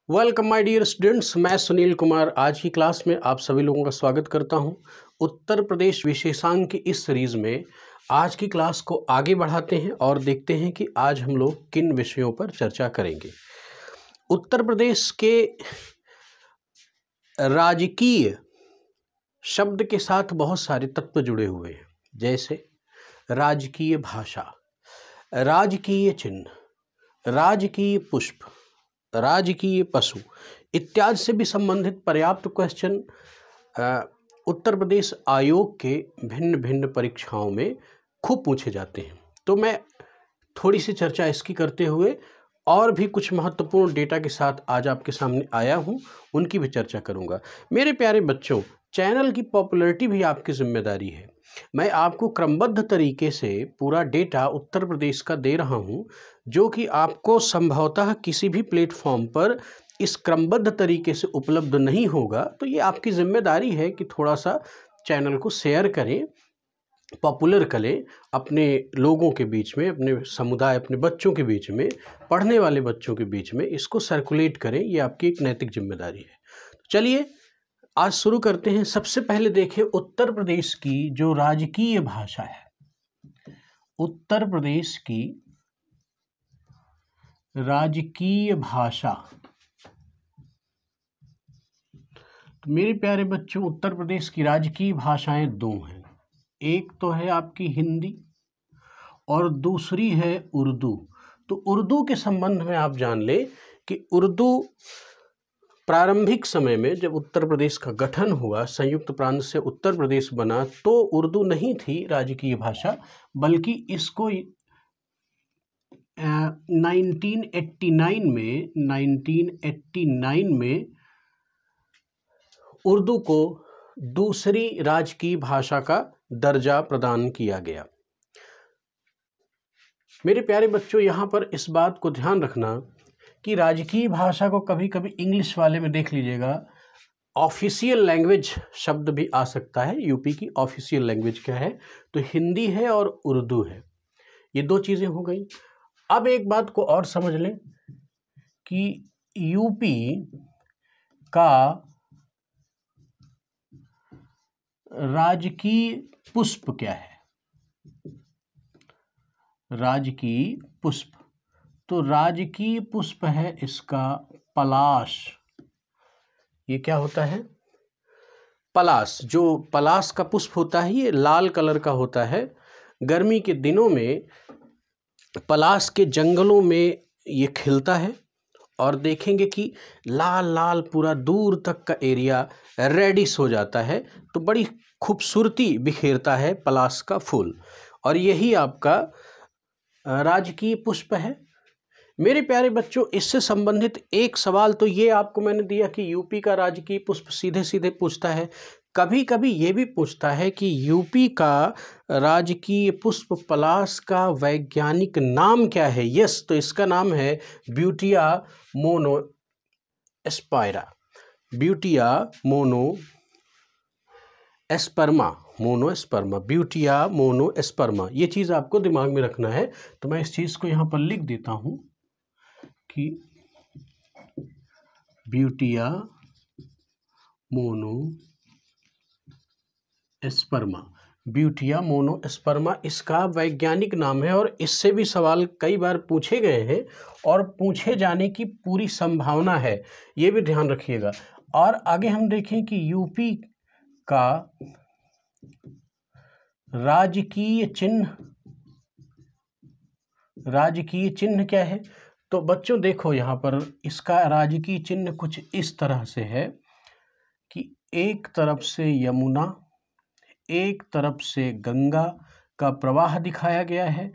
Welcome my dear students, मैं सुनील कुमार आज की क्लास में आप सभी लोगों का स्वागत करता हूं। उत्तर प्रदेश विशेषांक की इस सीरीज़ में आज की क्लास को आगे बढ़ाते हैं और देखते हैं कि आज हम लोग किन विषयों पर चर्चा करेंगे। उत्तर प्रदेश के राजकीय शब्द के साथ बहुत सारे तत्व जुड़े हुए हैं, जैसे राजकीय भाषा, राजकीय चिन्ह, राजकीय पुष्प, राजकीय पशु इत्यादि से भी संबंधित पर्याप्त क्वेश्चन उत्तर प्रदेश आयोग के भिन्न भिन्न परीक्षाओं में खूब पूछे जाते हैं। तो मैं थोड़ी सी चर्चा इसकी करते हुए और भी कुछ महत्वपूर्ण डेटा के साथ आज आपके सामने आया हूं, उनकी भी चर्चा करूंगा। मेरे प्यारे बच्चों, चैनल की पॉपुलैरिटी भी आपकी जिम्मेदारी है। मैं आपको क्रमबद्ध तरीके से पूरा डेटा उत्तर प्रदेश का दे रहा हूं, जो कि आपको संभवतः किसी भी प्लेटफॉर्म पर इस क्रमबद्ध तरीके से उपलब्ध नहीं होगा। तो ये आपकी जिम्मेदारी है कि थोड़ा सा चैनल को शेयर करें, पॉपुलर करें, अपने लोगों के बीच में, अपने समुदाय, अपने बच्चों के बीच में, पढ़ने वाले बच्चों के बीच में इसको सर्कुलेट करें। ये आपकी एक नैतिक जिम्मेदारी है। चलिए आज शुरू करते हैं। सबसे पहले देखें उत्तर प्रदेश की जो राजकीय भाषा है, उत्तर प्रदेश की राजकीय भाषा। तो मेरे प्यारे बच्चों, उत्तर प्रदेश की राजकीय भाषाएं दो हैं। एक तो है आपकी हिंदी और दूसरी है उर्दू। तो उर्दू के संबंध में आप जान ले कि उर्दू प्रारंभिक समय में जब उत्तर प्रदेश का गठन हुआ, संयुक्त प्रांत से उत्तर प्रदेश बना, तो उर्दू नहीं थी राजकीय भाषा, बल्कि इसको 1989 में उर्दू को दूसरी राजकीय भाषा का दर्जा प्रदान किया गया। मेरे प्यारे बच्चों, यहाँ पर इस बात को ध्यान रखना कि राजकीय भाषा को कभी कभी इंग्लिश वाले में देख लीजिएगा ऑफिशियल लैंग्वेज शब्द भी आ सकता है। यूपी की ऑफिशियल लैंग्वेज क्या है? तो हिंदी है और उर्दू है। ये दो चीज़ें हो गई। अब एक बात को और समझ लें कि यूपी का राजकीय पुष्प क्या है? राजकीय पुष्प, तो राजकीय पुष्प है इसका पलाश। ये क्या होता है? पलाश। जो पलाश का पुष्प होता है ये लाल कलर का होता है। गर्मी के दिनों में पलाश के जंगलों में ये खिलता है और देखेंगे कि लाल लाल पूरा दूर तक का एरिया रेडिश हो जाता है। तो बड़ी खूबसूरती बिखेरता है पलाश का फूल, और यही आपका राजकीय पुष्प है। मेरे प्यारे बच्चों, इससे संबंधित एक सवाल तो ये आपको मैंने दिया कि यूपी का राजकीय पुष्प सीधे सीधे पूछता है। कभी कभी ये भी पूछता है कि यूपी का राजकीय पुष्प पलाश का वैज्ञानिक नाम क्या है? यस, तो इसका नाम है Butea monosperma. Butea monosperma, Butea monosperma. ये चीज़ आपको दिमाग में रखना है। तो मैं इस चीज़ को यहाँ पर लिख देता हूँ कि ब्यूटिया मोनोस्पर्मा, ब्यूटिया मोनोस्पर्मा इसका वैज्ञानिक नाम है। और इससे भी सवाल कई बार पूछे गए हैं और पूछे जाने की पूरी संभावना है, ये भी ध्यान रखिएगा। और आगे हम देखें कि यूपी का राजकीय चिन्ह क्या है? तो बच्चों देखो, यहाँ पर इसका राजकीय चिन्ह कुछ इस तरह से है कि एक तरफ से यमुना, एक तरफ से गंगा का प्रवाह दिखाया गया है।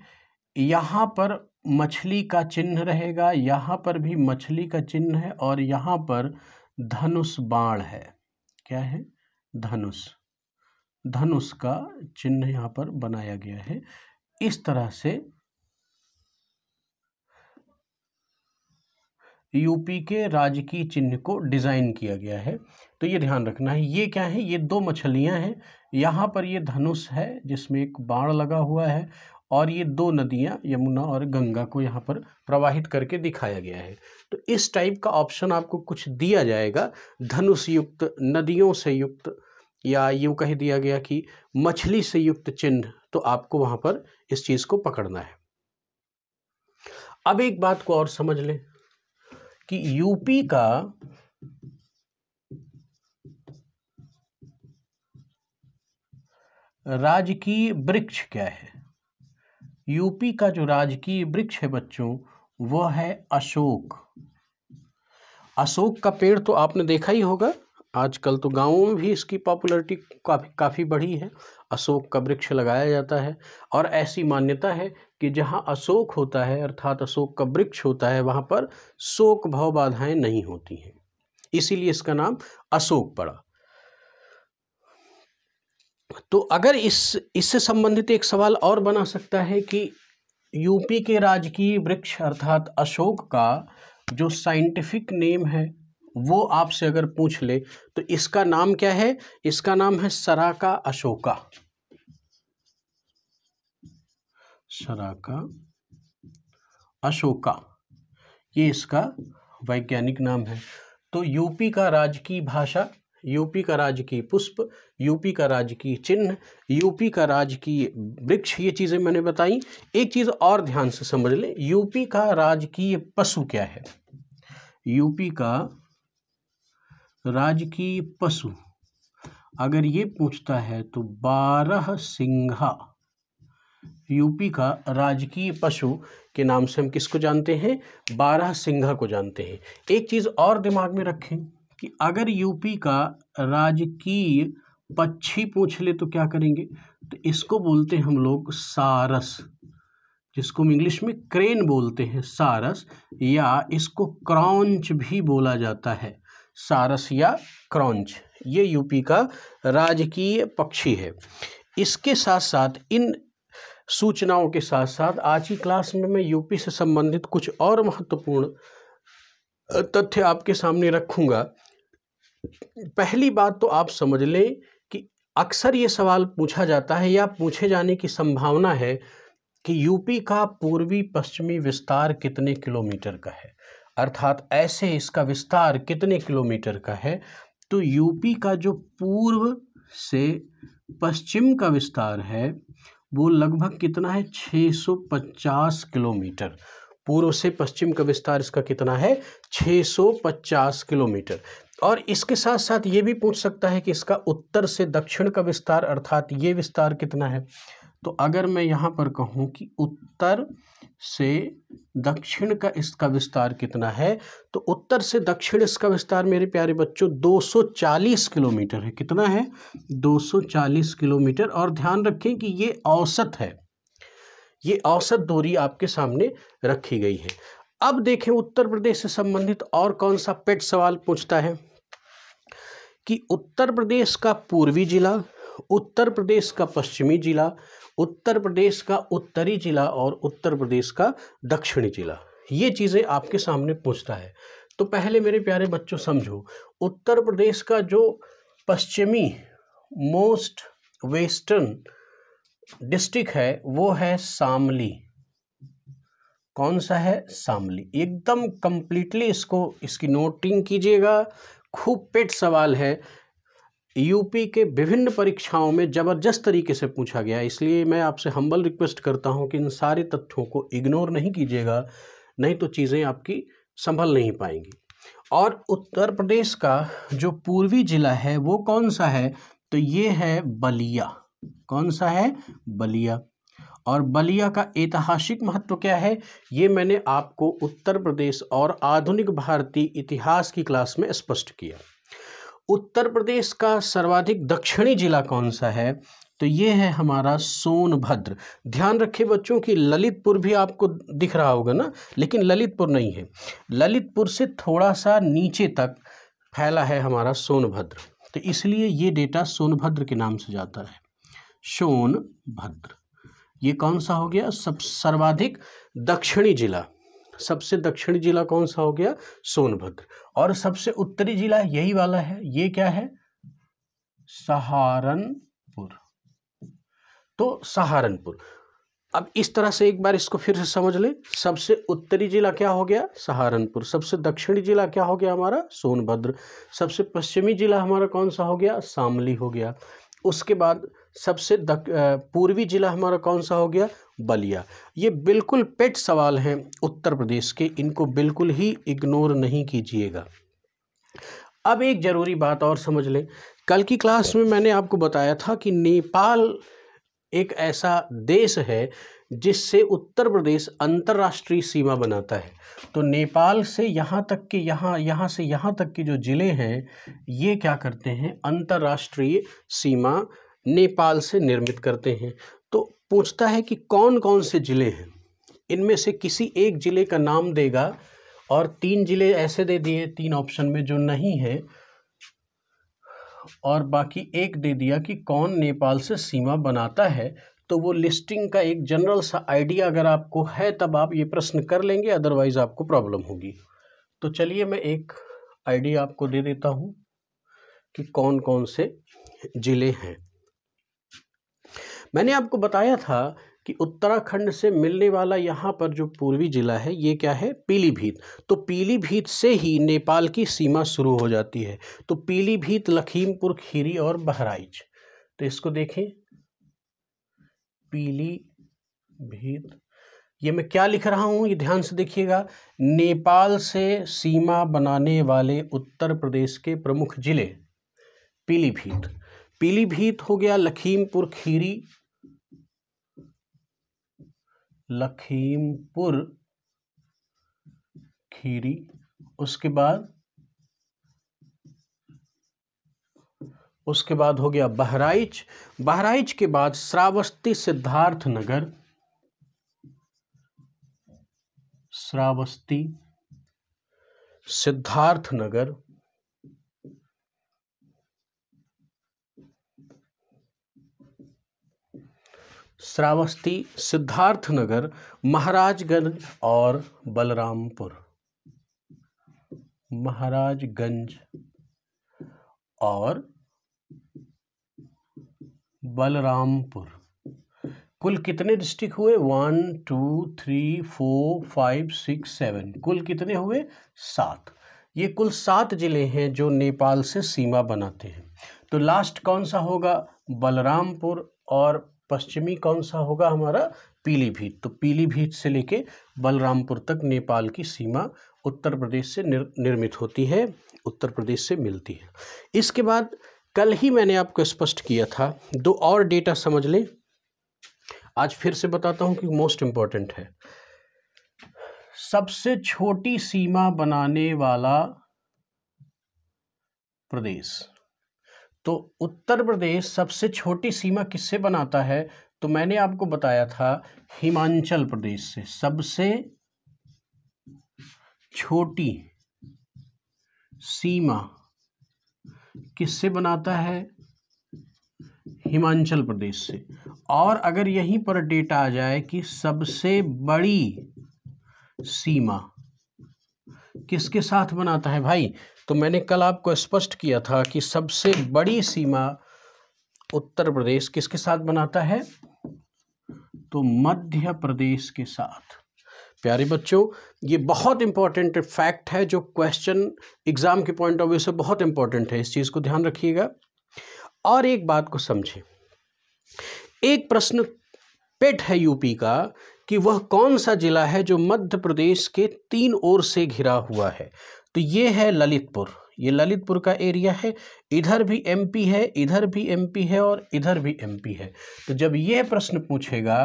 यहाँ पर मछली का चिन्ह रहेगा, यहाँ पर भी मछली का चिन्ह है, और यहाँ पर धनुष बाण है। क्या है? धनुष का चिन्ह यहाँ पर बनाया गया है। इस तरह से यूपी के राजकीय चिन्ह को डिज़ाइन किया गया है। तो ये ध्यान रखना है। ये क्या है? ये दो मछलियां हैं। यहाँ पर ये धनुष है जिसमें एक बाण लगा हुआ है, और ये दो नदियां यमुना और गंगा को यहाँ पर प्रवाहित करके दिखाया गया है। तो इस टाइप का ऑप्शन आपको कुछ दिया जाएगा, धनुष युक्त, नदियों से युक्त, या यूँ कह दिया गया कि मछली से युक्त चिन्ह, तो आपको वहाँ पर इस चीज़ को पकड़ना है। अब एक बात को और समझ लें कि यूपी का राजकीय वृक्ष क्या है। यूपी का जो राजकीय वृक्ष है बच्चों, वह है अशोक। अशोक का पेड़ तो आपने देखा ही होगा, आजकल तो गाँवों में भी इसकी पॉपुलैरिटी काफ़ी बढ़ी है। अशोक का वृक्ष लगाया जाता है और ऐसी मान्यता है कि जहाँ अशोक होता है अर्थात अशोक का वृक्ष होता है, वहाँ पर शोक भव बाधाएं नहीं होती हैं, इसीलिए इसका नाम अशोक पड़ा। तो अगर इससे संबंधित एक सवाल और बना सकता है कि यूपी के राजकीय वृक्ष अर्थात अशोक का जो साइंटिफिक नेम है वो आपसे अगर पूछ ले तो इसका नाम क्या है। इसका नाम है सराका अशोका। सराका अशोका, ये इसका वैज्ञानिक नाम है। तो यूपी का राजकीय भाषा, यूपी का राजकीय पुष्प, यूपी का राजकीय चिन्ह, यूपी का राजकीय वृक्ष, ये चीज़ें मैंने बताई। एक चीज़ और ध्यान से समझ लें, यूपी का राजकीय पशु क्या है। यूपी का राजकीय पशु अगर ये पूछता है तो बारहसिंघा यूपी का राजकीय पशु के नाम से हम किसको जानते हैं, बारहसिंघा को जानते हैं। एक चीज़ और दिमाग में रखें कि अगर यूपी का राजकीय पक्षी पूछ ले तो क्या करेंगे, तो इसको बोलते हैं हम लोग सारस, जिसको हम इंग्लिश में क्रेन बोलते हैं, सारस, या इसको क्रॉन्च भी बोला जाता है, सारस या क्रॉन्च, ये यूपी का राजकीय पक्षी है। इसके साथ साथ इन सूचनाओं के साथ साथ आज की क्लास में मैं यूपी से संबंधित कुछ और महत्वपूर्ण तथ्य आपके सामने रखूंगा। पहली बात तो आप समझ लें कि अक्सर ये सवाल पूछा जाता है या पूछे जाने की संभावना है कि यूपी का पूर्वी पश्चिमी विस्तार कितने किलोमीटर का है, अर्थात ऐसे इसका विस्तार कितने किलोमीटर का है। तो यूपी का जो पूर्व से पश्चिम का विस्तार है वो लगभग कितना है, 650 किलोमीटर। पूर्व से पश्चिम का विस्तार इसका कितना है, 650 किलोमीटर। और इसके साथ साथ ये भी पूछ सकता है कि इसका उत्तर से दक्षिण का विस्तार अर्थात ये विस्तार कितना है। तो अगर मैं यहाँ पर कहूँ कि उत्तर से दक्षिण का इसका विस्तार कितना है, तो उत्तर से दक्षिण इसका विस्तार मेरे प्यारे बच्चों 240 किलोमीटर है। कितना है, 240 किलोमीटर। और ध्यान रखें कि ये औसत है, ये औसत दूरी आपके सामने रखी गई है। अब देखें उत्तर प्रदेश से संबंधित और कौन सा पेट सवाल पूछता है कि उत्तर प्रदेश का पूर्वी जिला, उत्तर प्रदेश का पश्चिमी जिला, उत्तर प्रदेश का उत्तरी जिला और उत्तर प्रदेश का दक्षिणी जिला, ये चीज़ें आपके सामने पूछता है। तो पहले मेरे प्यारे बच्चों समझो, उत्तर प्रदेश का जो पश्चिमी मोस्ट वेस्टर्न डिस्ट्रिक्ट है वो है शामली। कौन सा है, शामली। एकदम कंप्लीटली इसकी नोटिंग कीजिएगा, खूब पेट सवाल है, यूपी के विभिन्न परीक्षाओं में ज़बरदस्त तरीके से पूछा गया। इसलिए मैं आपसे हम्बल रिक्वेस्ट करता हूं कि इन सारे तथ्यों को इग्नोर नहीं कीजिएगा, नहीं तो चीज़ें आपकी संभल नहीं पाएंगी। और उत्तर प्रदेश का जो पूर्वी जिला है वो कौन सा है, तो ये है बलिया। कौन सा है, बलिया। और बलिया का ऐतिहासिक महत्व क्या है, ये मैंने आपको उत्तर प्रदेश और आधुनिक भारतीय इतिहास की क्लास में स्पष्ट किया। उत्तर प्रदेश का सर्वाधिक दक्षिणी जिला कौन सा है, तो ये है हमारा सोनभद्र। ध्यान रखें बच्चों कि ललितपुर भी आपको दिख रहा होगा ना, लेकिन ललितपुर नहीं है, ललितपुर से थोड़ा सा नीचे तक फैला है हमारा सोनभद्र, तो इसलिए ये डेटा सोनभद्र के नाम से जाता है, सोनभद्र। ये कौन सा हो गया, सर्वाधिक दक्षिणी जिला। सबसे दक्षिणी जिला कौन सा हो गया, सोनभद्र। और सबसे उत्तरी जिला यही वाला है, ये क्या है, सहारनपुर। तो सहारनपुर। अब इस तरह से एक बार इसको फिर से समझ ले। सबसे उत्तरी जिला क्या हो गया? सहारनपुर। सबसे दक्षिणी जिला क्या हो गया हमारा? सोनभद्र। सबसे पश्चिमी जिला हमारा कौन सा हो गया? शामली हो गया। उसके बाद सबसे पूर्वी जिला हमारा कौन सा हो गया? बलिया। ये बिल्कुल पेट सवाल हैं उत्तर प्रदेश के, इनको बिल्कुल ही इग्नोर नहीं कीजिएगा। अब एक ज़रूरी बात और समझ लें। कल की क्लास में मैंने आपको बताया था कि नेपाल एक ऐसा देश है जिससे उत्तर प्रदेश अंतर्राष्ट्रीय सीमा बनाता है। तो नेपाल से यहाँ तक के यहाँ से यहाँ तक के जो ज़िले हैं ये क्या करते हैं? अंतर्राष्ट्रीय सीमा नेपाल से निर्मित करते हैं। तो पूछता है कि कौन कौन से ज़िले हैं, इनमें से किसी एक ज़िले का नाम देगा और 3 ज़िले ऐसे दे दिए 3 ऑप्शन में जो नहीं है, और बाकी एक दे दिया कि कौन नेपाल से सीमा बनाता है। तो वो लिस्टिंग का एक जनरल सा आइडिया अगर आपको है तब आप ये प्रश्न कर लेंगे, अदरवाइज आपको प्रॉब्लम होगी। तो चलिए मैं एक आइडिया आपको दे देता हूँ कि कौन कौन से ज़िले हैं। मैंने आपको बताया था कि उत्तराखंड से मिलने वाला यहाँ पर जो पूर्वी जिला है ये क्या है? पीलीभीत। तो पीलीभीत से ही नेपाल की सीमा शुरू हो जाती है। तो पीलीभीत, लखीमपुर खीरी और बहराइच। तो इसको देखें, पीलीभीत, ये मैं क्या लिख रहा हूँ ये ध्यान से देखिएगा। नेपाल से सीमा बनाने वाले उत्तर प्रदेश के प्रमुख जिले पीलीभीत। पीलीभीत हो गया, लखीमपुर खीरी, लखीमपुर खीरी, उसके बाद हो गया बहराइच। बहराइच के बाद श्रावस्ती सिद्धार्थनगर, श्रावस्ती सिद्धार्थनगर, श्रावस्ती सिद्धार्थनगर, महाराजगंज और बलरामपुर, महाराजगंज और बलरामपुर। कुल कितने डिस्ट्रिक्ट हुए? 1 2 3 4 5 6 7, कुल कितने हुए? 7। ये कुल 7 जिले हैं जो नेपाल से सीमा बनाते हैं। तो लास्ट कौन सा होगा? बलरामपुर। और पश्चिमी कौन सा होगा हमारा? पीलीभीत। तो पीलीभीत से लेके बलरामपुर तक नेपाल की सीमा उत्तर प्रदेश से निर्मित होती है, उत्तर प्रदेश से मिलती है। इसके बाद कल ही मैंने आपको स्पष्ट किया था, 2 और डेटा समझ लें। आज फिर से बताता हूं कि मोस्ट इंपॉर्टेंट है। सबसे छोटी सीमा बनाने वाला प्रदेश, तो उत्तर प्रदेश सबसे छोटी सीमा किससे बनाता है? तो मैंने आपको बताया था हिमाचल प्रदेश से। सबसे छोटी सीमा किससे बनाता है? हिमाचल प्रदेश से। और अगर यहीं पर डेटा आ जाए कि सबसे बड़ी सीमा किसके साथ बनाता है भाई, तो मैंने कल आपको स्पष्ट किया था कि सबसे बड़ी सीमा उत्तर प्रदेश किसके साथ बनाता है? तो मध्य प्रदेश के साथ। प्यारे बच्चों, ये बहुत इंपॉर्टेंट फैक्ट है जो क्वेश्चन एग्जाम के पॉइंट ऑफ व्यू से बहुत इंपॉर्टेंट है, इस चीज़ को ध्यान रखिएगा। और एक बात को समझें, एक प्रश्न पेट है यूपी का कि वह कौन सा जिला है जो मध्य प्रदेश के 3 ओर से घिरा हुआ है? तो ये है ललितपुर। ये ललितपुर का एरिया है। इधर भी एमपी है, इधर भी एमपी है और इधर भी एमपी है। तो जब यह प्रश्न पूछेगा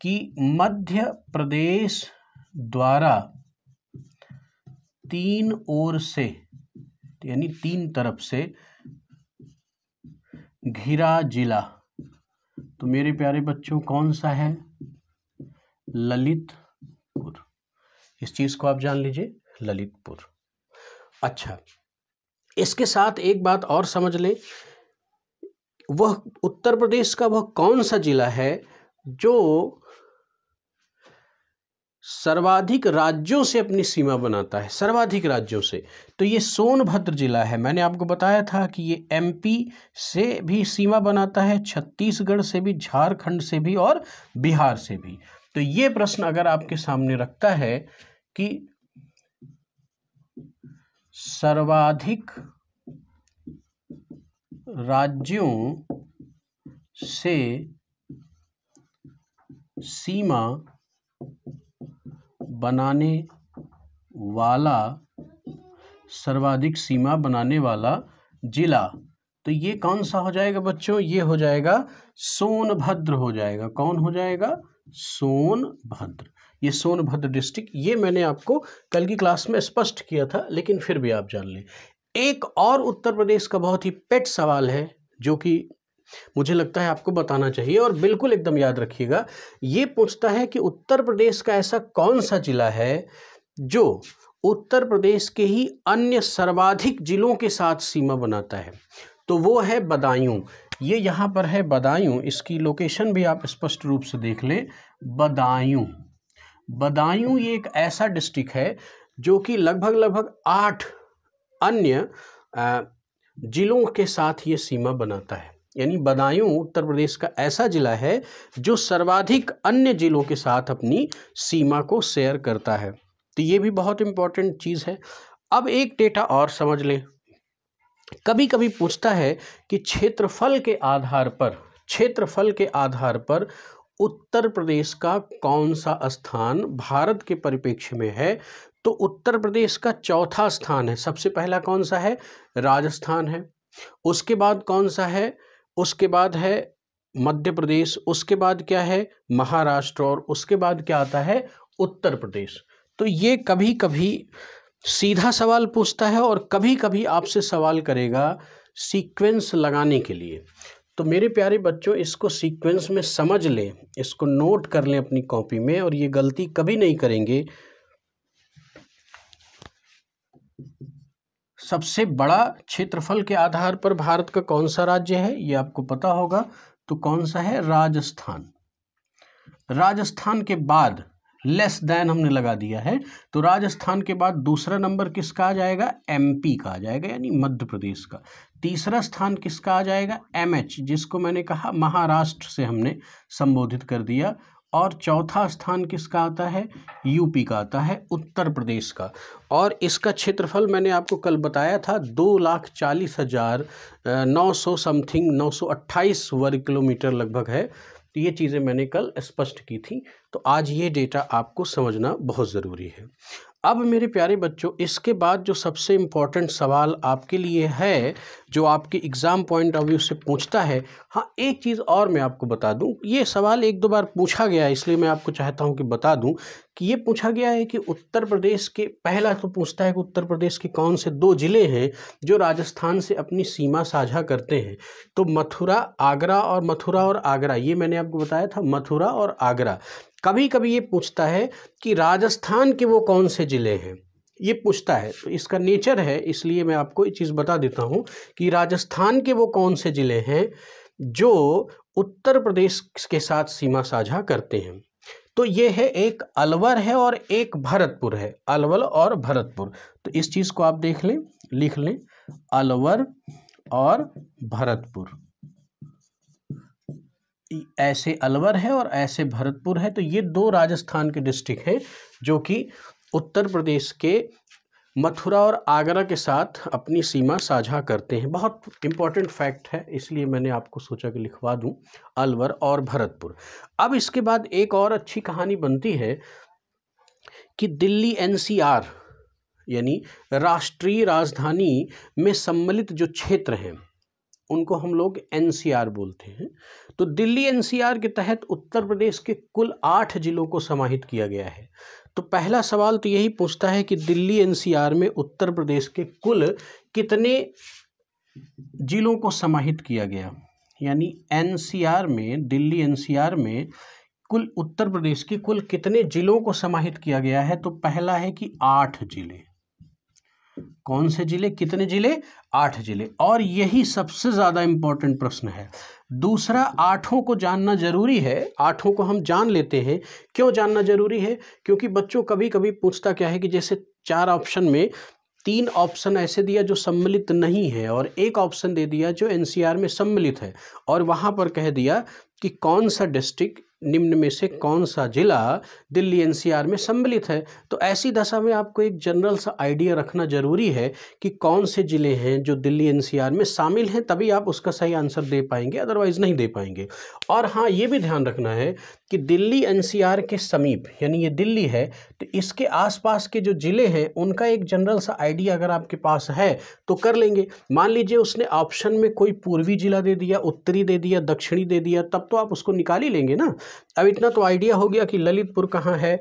कि मध्य प्रदेश द्वारा 3 ओर से, यानी 3 तरफ से घिरा जिला, तो मेरे प्यारे बच्चों कौन सा है? ललितपुर। इस चीज को आप जान लीजिए, ललितपुर। अच्छा, इसके साथ एक बात और समझ लें, वह उत्तर प्रदेश का वह कौन सा जिला है जो सर्वाधिक राज्यों से अपनी सीमा बनाता है, सर्वाधिक राज्यों से, तो ये सोनभद्र जिला है। मैंने आपको बताया था कि ये एमपी से भी सीमा बनाता है, छत्तीसगढ़ से भी, झारखंड से भी और बिहार से भी। तो ये प्रश्न अगर आपके सामने रखता है कि सर्वाधिक राज्यों से सीमा बनाने वाला, सर्वाधिक सीमा बनाने वाला जिला, तो ये कौन सा हो जाएगा बच्चों? ये हो जाएगा सोनभद्र हो जाएगा। कौन हो जाएगा? सोनभद्र। ये सोनभद्र डिस्ट्रिक्ट, ये मैंने आपको कल की क्लास में स्पष्ट किया था, लेकिन फिर भी आप जान लें। एक और उत्तर प्रदेश का बहुत ही पेट सवाल है जो कि मुझे लगता है आपको बताना चाहिए, और बिल्कुल एकदम याद रखिएगा। ये पूछता है कि उत्तर प्रदेश का ऐसा कौन सा जिला है जो उत्तर प्रदेश के ही अन्य सर्वाधिक जिलों के साथ सीमा बनाता है, तो वो है बदायूं। ये यहाँ पर है बदायूं, इसकी लोकेशन भी आप स्पष्ट रूप से देख लें। बदायूं, बदायूं ये एक ऐसा डिस्ट्रिक्ट है जो कि लगभग 8 अन्य जिलों के साथ ये सीमा बनाता है। यानी बदायूं उत्तर प्रदेश का ऐसा जिला है जो सर्वाधिक अन्य जिलों के साथ अपनी सीमा को शेयर करता है। तो ये भी बहुत इंपॉर्टेंट चीज़ है। अब एक डेटा और समझ लें। कभी कभी पूछता है कि क्षेत्रफल के आधार पर उत्तर प्रदेश का कौन सा स्थान भारत के परिप्रेक्ष्य में है, तो उत्तर प्रदेश का चौथा स्थान है। सबसे पहला कौन सा है? राजस्थान है। उसके बाद कौन सा है? उसके बाद है मध्य प्रदेश। उसके बाद क्या है? महाराष्ट्र। और उसके बाद क्या आता है? उत्तर प्रदेश। तो ये कभी कभी सीधा सवाल पूछता है और कभी कभी आपसे सवाल करेगा सीक्वेंस लगाने के लिए। तो मेरे प्यारे बच्चों, इसको सीक्वेंस में समझ लें, इसको नोट कर लें अपनी कॉपी में, और ये गलती कभी नहीं करेंगे। सबसे बड़ा क्षेत्रफल के आधार पर भारत का कौन सा राज्य है, ये आपको पता होगा। तो कौन सा है? राजस्थान। राजस्थान के बाद लेस देन हमने लगा दिया है, तो राजस्थान के बाद दूसरा नंबर किसका आ जाएगा? एमपी का आ जाएगा, यानी मध्य प्रदेश का। तीसरा स्थान किसका आ जाएगा? एमएच, जिसको मैंने कहा महाराष्ट्र से हमने संबोधित कर दिया। और चौथा स्थान किसका आता है? यूपी का आता है, उत्तर प्रदेश का। और इसका क्षेत्रफल मैंने आपको कल बताया था 2,40,900 समथिंग 928 वर्ग किलोमीटर लगभग है। तो ये चीज़ें मैंने कल स्पष्ट की थी। तो आज ये डेटा आपको समझना बहुत ज़रूरी है। अब मेरे प्यारे बच्चों, इसके बाद जो सबसे इम्पॉर्टेंट सवाल आपके लिए है, जो आपके एग्ज़ाम पॉइंट ऑफ व्यू से पूछता है। हाँ, एक चीज़ और मैं आपको बता दूं, ये सवाल 1-2 बार पूछा गया है, इसलिए मैं आपको चाहता हूं कि बता दूं कि ये पूछा गया है कि उत्तर प्रदेश के, पहला तो पूछता है कि उत्तर प्रदेश के कौन से 2 ज़िले हैं जो राजस्थान से अपनी सीमा साझा करते हैं। तो मथुरा और आगरा, ये मैंने आपको बताया था, मथुरा और आगरा। कभी कभी ये पूछता है कि राजस्थान के वो कौन से ज़िले हैं, ये पूछता है। तो इसका नेचर है, इसलिए मैं आपको ये चीज़ बता देता हूँ कि राजस्थान के वो कौन से ज़िले हैं जो उत्तर प्रदेश के साथ सीमा साझा करते हैं। तो ये है, एक अलवर है और एक भरतपुर है, अलवर और भरतपुर। तो इस चीज़ को आप देख लें, लिख लें, अलवर और भरतपुर। ऐसे अलवर है और ऐसे भरतपुर है। तो ये 2 राजस्थान के डिस्ट्रिक्ट हैं जो कि उत्तर प्रदेश के मथुरा और आगरा के साथ अपनी सीमा साझा करते हैं। बहुत इंपॉर्टेंट फैक्ट है, इसलिए मैंने आपको सोचा कि लिखवा दूं, अलवर और भरतपुर। अब इसके बाद एक और अच्छी कहानी बनती है कि दिल्ली एनसीआर यानी राष्ट्रीय राजधानी में सम्मिलित जो क्षेत्र हैं उनको हम लोग एनसीआर बोलते हैं। तो दिल्ली एनसीआर के तहत उत्तर प्रदेश के कुल 8 जिलों को समाहित किया गया है। तो पहला सवाल तो यही पूछता है कि दिल्ली एनसीआर में उत्तर प्रदेश के कुल कितने जिलों को समाहित किया गया, यानी एनसीआर में, दिल्ली एनसीआर में कुल उत्तर प्रदेश के कुल कितने जिलों को समाहित किया गया है। तो पहला है कि 8 जिले। कौन से जिले? कितने जिले? 8 जिले। और यही सबसे ज़्यादा इम्पोर्टेंट प्रश्न है। दूसरा, आठों को जानना जरूरी है। आठों को हम जान लेते हैं। क्यों जानना जरूरी है? क्योंकि बच्चों कभी कभी पूछता क्या है कि जैसे 4 ऑप्शन में 3 ऑप्शन ऐसे दिया जो सम्मिलित नहीं है और 1 ऑप्शन दे दिया जो एनसीआर में सम्मिलित है, और वहाँ पर कह दिया कि कौन सा डिस्ट्रिक्ट निम्न में से कौन सा जिला दिल्ली एनसीआर में सम्मिलित है। तो ऐसी दशा में आपको एक जनरल सा आइडिया रखना जरूरी है कि कौन से जिले हैं जो दिल्ली एनसीआर में शामिल हैं, तभी आप उसका सही आंसर दे पाएंगे, अदरवाइज नहीं दे पाएंगे। और हाँ, ये भी ध्यान रखना है कि दिल्ली एनसीआर के समीप, यानी ये दिल्ली है, तो इसके आसपास के जो जिले हैं उनका एक जनरल सा आइडिया अगर आपके पास है तो कर लेंगे। मान लीजिए उसने ऑप्शन में कोई पूर्वी जिला दे दिया, उत्तरी दे दिया, दक्षिणी दे दिया, तब तो आप उसको निकाल ही लेंगे ना। अब इतना तो आइडिया हो गया कि ललितपुर कहाँ है,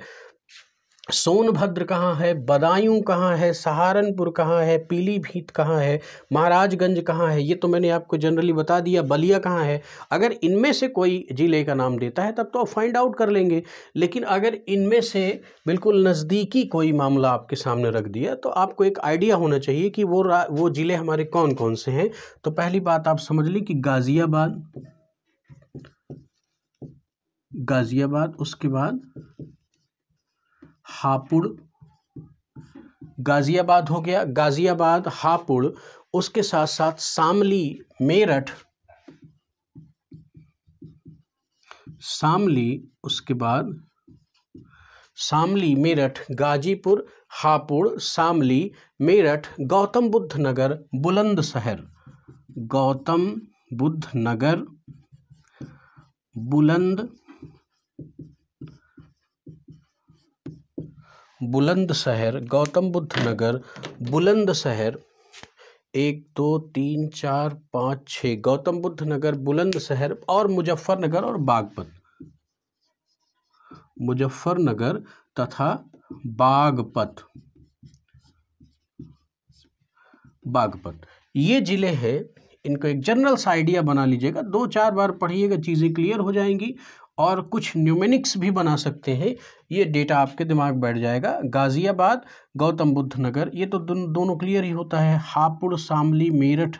सोनभद्र कहाँ है, बदायूं कहाँ है, सहारनपुर कहाँ है, पीलीभीत कहाँ है, महाराजगंज कहाँ है, ये तो मैंने आपको जनरली बता दिया। बलिया कहाँ है। अगर इनमें से कोई जिले का नाम देता है तब तो आप फाइंड आउट कर लेंगे, लेकिन अगर इनमें से बिल्कुल नज़दीकी कोई मामला आपके सामने रख दिया तो आपको एक आइडिया होना चाहिए कि वो जिले हमारे कौन कौन से हैं। तो पहली बात आप समझ ली कि गाज़ियाबाद, उसके बाद हापुड़, गाज़ियाबाद हो गया, गाज़ियाबाद, हापुड़, उसके साथ साथ शामली, मेरठ, उसके बाद शामली, मेरठ, गाजीपुर, हापुड़, शामली, मेरठ, गौतम बुद्ध नगर, बुलंदशहर, गौतम बुद्ध नगर, बुलंदशहर, गौतम बुद्ध नगर, बुलंदशहर, 1 2 3 4 5 6, गौतम बुद्ध नगर, बुलंदशहर, और मुजफ्फरनगर और बागपत, मुजफ्फरनगर तथा बागपत, ये जिले हैं। इनको एक जनरल सा आइडिया बना लीजिएगा, 2-4 बार पढ़िएगा, चीज़ें क्लियर हो जाएंगी। और कुछ न्यूमेरिक्स भी बना सकते हैं, ये डेटा आपके दिमाग बैठ जाएगा। गाज़ियाबाद, गौतम बुद्ध नगर, ये तो दोनों क्लियर ही होता है। हापुड़, शामली, मेरठ,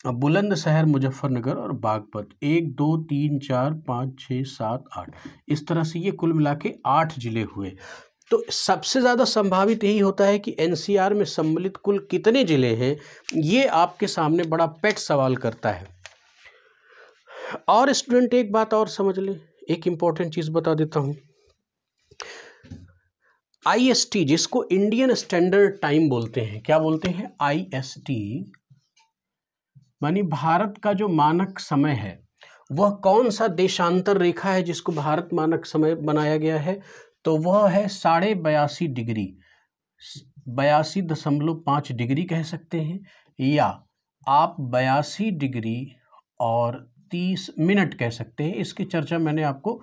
बुलंदशहर, मुजफ्फरनगर और बागपत, 1 2 3 4 5 6 7 8, इस तरह से ये कुल मिला के 8 जिले हुए। तो सबसे ज़्यादा संभावित यही होता है कि एनसीआर में सम्मिलित कुल कितने जिले हैं, ये आपके सामने बड़ा पेट सवाल करता है। और स्टूडेंट एक बात और समझ ले, एक इम्पॉर्टेंट चीज़ बता देता हूँ। IST, जिसको इंडियन स्टैंडर्ड टाइम बोलते हैं, क्या बोलते हैं? IST मानी भारत का जो मानक समय है, वह कौन सा देशांतर रेखा है जिसको भारत मानक समय बनाया गया है? तो वह है 82.5 डिग्री, 82.5 डिग्री कह सकते हैं, या आप 82 डिग्री और 30 मिनट कह सकते हैं। इसकी चर्चा मैंने आपको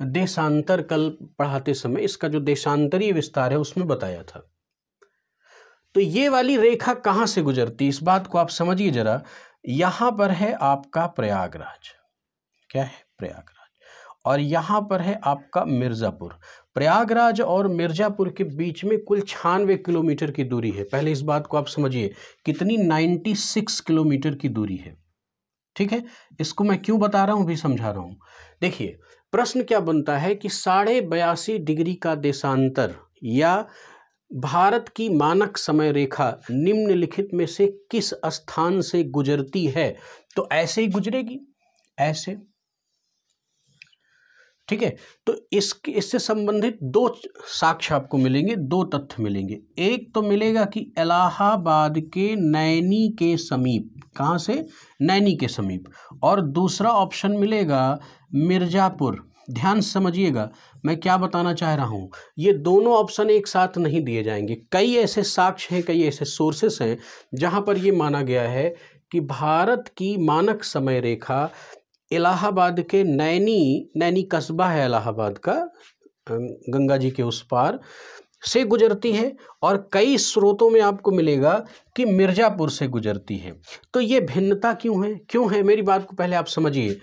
देशांतर कल पढ़ाते समय, इसका जो देशांतरीय विस्तार है उसमें बताया था। तो ये वाली रेखा कहाँ से गुजरती, इस बात को आप समझिए जरा। यहाँ पर है आपका प्रयागराज, क्या है? प्रयागराज। और यहाँ पर है आपका मिर्ज़ापुर। प्रयागराज और मिर्ज़ापुर के बीच में कुल 96 किलोमीटर की दूरी है। पहले इस बात को आप समझिए, कितनी? 96 किलोमीटर की दूरी है। ठीक है, इसको मैं क्यों बता रहा हूँ भी समझा रहा हूँ। देखिए, प्रश्न क्या बनता है कि 82.5 डिग्री का देशांतर या भारत की मानक समय रेखा निम्नलिखित में से किस स्थान से गुजरती है? तो ऐसे ही गुजरेगी, ऐसे। ठीक है, तो इससे संबंधित 2 साक्ष्य आपको मिलेंगे, 2 तथ्य मिलेंगे। एक तो मिलेगा कि इलाहाबाद के नैनी के समीप, कहाँ से? नैनी के समीप। और दूसरा ऑप्शन मिलेगा मिर्ज़ापुर। ध्यान समझिएगा मैं क्या बताना चाह रहा हूँ, ये दोनों ऑप्शन एक साथ नहीं दिए जाएंगे। कई ऐसे साक्ष्य हैं, कई ऐसे सोर्सेस हैं जहाँ पर ये माना गया है कि भारत की मानक समय रेखा इलाहाबाद के नैनी कस्बा है इलाहाबाद का, गंगा जी के उस पार से गुजरती है, और कई स्रोतों में आपको मिलेगा कि मिर्ज़ापुर से गुजरती है। तो ये भिन्नता क्यों है मेरी बात को पहले आप समझिए।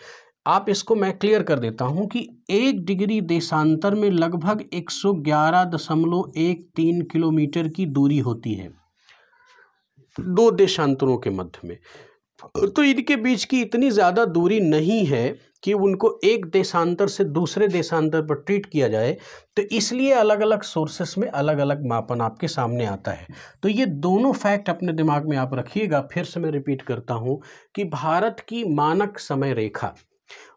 आप इसको मैं क्लियर कर देता हूँ कि 1 डिग्री देशांतर में लगभग 111.13 किलोमीटर की दूरी होती है 2 देशांतरों के मध्य में। तो इनके बीच की इतनी ज़्यादा दूरी नहीं है कि उनको एक देशांतर से दूसरे देशांतर पर ट्रीट किया जाए, तो इसलिए अलग अलग सोर्सेस में अलग अलग मापन आपके सामने आता है। तो ये दोनों फैक्ट अपने दिमाग में आप रखिएगा। फिर से मैं रिपीट करता हूँ कि भारत की मानक समय रेखा,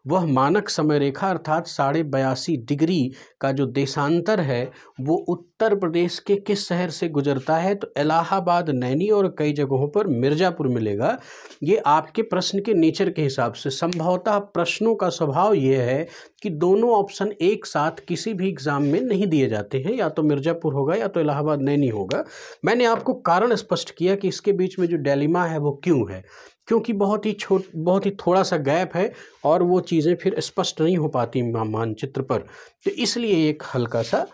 वह मानक समय रेखा अर्थात 82.5 डिग्री का जो देशांतर है वो उत्तर प्रदेश के किस शहर से गुजरता है? तो इलाहाबाद, नैनी और कई जगहों पर मिर्ज़ापुर मिलेगा। ये आपके प्रश्न के नेचर के हिसाब से, संभवतः प्रश्नों का स्वभाव ये है कि दोनों ऑप्शन एक साथ किसी भी एग्ज़ाम में नहीं दिए जाते हैं, या तो मिर्ज़ापुर होगा या तो इलाहाबाद, नैनी होगा। मैंने आपको कारण स्पष्ट किया कि इसके बीच में जो डिलेमा है वो क्यों है, क्योंकि बहुत ही थोड़ा सा गैप है और वो चीज़ें फिर स्पष्ट नहीं हो पाती मानचित्र पर, तो इसलिए एक हल्का सा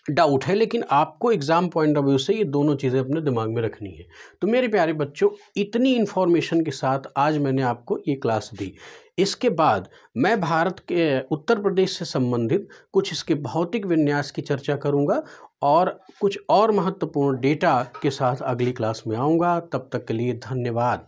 डाउट है। लेकिन आपको एग्ज़ाम पॉइंट ऑफ व्यू से ये दोनों चीज़ें अपने दिमाग में रखनी है। तो मेरे प्यारे बच्चों, इतनी इन्फॉर्मेशन के साथ आज मैंने आपको ये क्लास दी। इसके बाद मैं भारत के उत्तर प्रदेश से संबंधित कुछ इसके भौतिक विन्यास की चर्चा करूँगा और कुछ और महत्वपूर्ण डेटा के साथ अगली क्लास में आऊँगा। तब तक के लिए धन्यवाद।